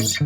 Hi,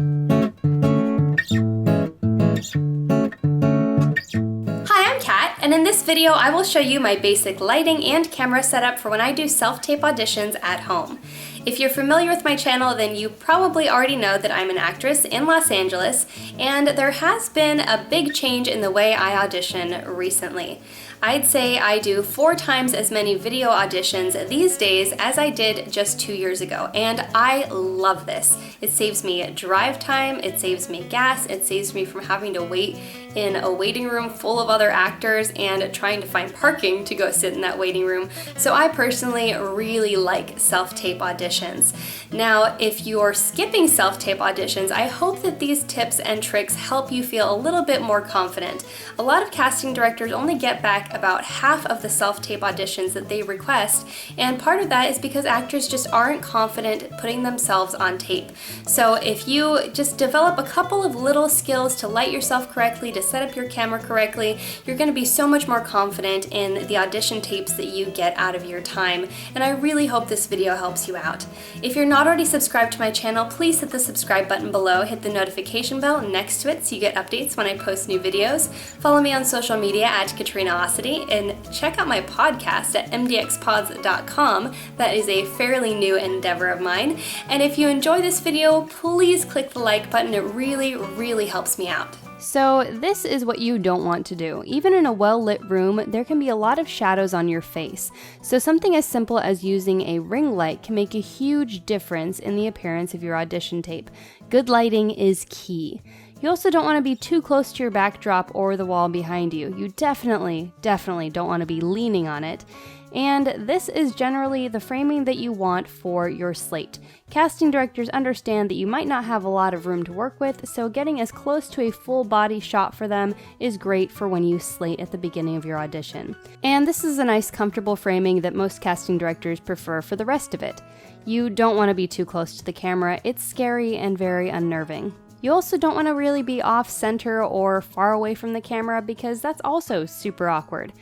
I'm Kat, and in this video I will show you my basic lighting and camera setup for when I do self-tape auditions at home. If you're familiar with my channel, then you probably already know that I'm an actress in Los Angeles, and there has been a big change in the way I audition recently. I'd say I do 4 times as many video auditions these days as I did just 2 years ago, and I love this. It saves me drive time, it saves me gas, it saves me from having to wait in a waiting room full of other actors and trying to find parking to go sit in that waiting room. So I personally really like self-tape auditions. Now, if you're skipping self-tape auditions, I hope that these tips and tricks help you feel a little bit more confident. A lot of casting directors only get back about half of the self-tape auditions that they request, and part of that is because actors just aren't confident putting themselves on tape. So if you just develop a couple of little skills to light yourself correctly, to set up your camera correctly, you're going to be so much more confident in the audition tapes that you get out of your time, and I really hope this video helps you out. If you're not already subscribed to my channel, please hit the subscribe button below, hit the notification bell next to it so you get updates when I post new videos. Follow me on social media at Katrinaosity, and check out my podcast at MDXpods.com. That is a fairly new endeavor of mine. And if you enjoy this video, please click the like button. It really helps me out. So this is what you don't want to do. Even in a well-lit room, there can be a lot of shadows on your face. So something as simple as using a ring light can make a huge difference in the appearance of your audition tape. Good lighting is key. You also don't want to be too close to your backdrop or the wall behind you. You definitely don't want to be leaning on it. And this is generally the framing that you want for your slate. Casting directors understand that you might not have a lot of room to work with, so getting as close to a full body shot for them is great for when you slate at the beginning of your audition. And this is a nice comfortable framing that most casting directors prefer for the rest of it. You don't want to be too close to the camera. It's scary and very unnerving. You also don't want to really be off center or far away from the camera because that's also super awkward.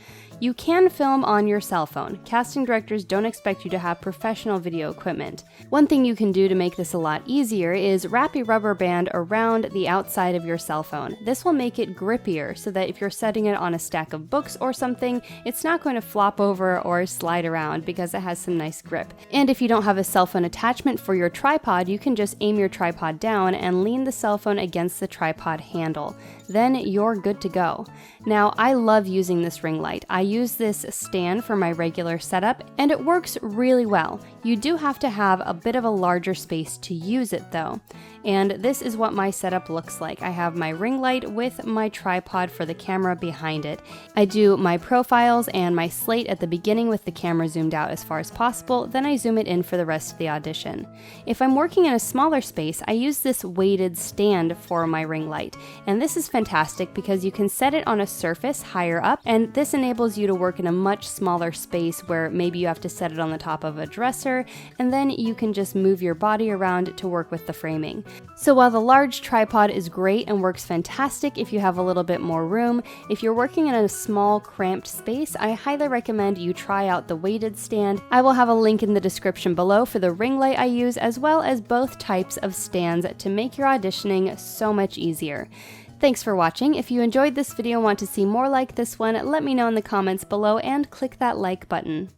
You can film on your cell phone. Casting directors don't expect you to have professional video equipment. One thing you can do to make this a lot easier is wrap a rubber band around the outside of your cell phone. This will make it grippier so that if you're setting it on a stack of books or something, it's not going to flop over or slide around because it has some nice grip. And if you don't have a cell phone attachment for your tripod, you can just aim your tripod down and lean the cell phone against the tripod handle. Then you're good to go. Now, I love using this ring light. I use this stand for my regular setup, and it works really well. You do have to have a bit of a larger space to use it though. And this is what my setup looks like. I have my ring light with my tripod for the camera behind it. I do my profiles and my slate at the beginning with the camera zoomed out as far as possible, then I zoom it in for the rest of the audition. If I'm working in a smaller space, I use this weighted stand for my ring light. And this is fantastic because you can set it on a surface higher up, and this enables you to work in a much smaller space where maybe you have to set it on the top of a dresser, and then you can just move your body around to work with the framing. So while the large tripod is great and works fantastic if you have a little bit more room, if you're working in a small cramped space, I highly recommend you try out the weighted stand. I will have a link in the description below for the ring light I use, as well as both types of stands to make your auditioning so much easier. Thanks for watching. If you enjoyed this video and want to see more like this one, let me know in the comments below and click that like button.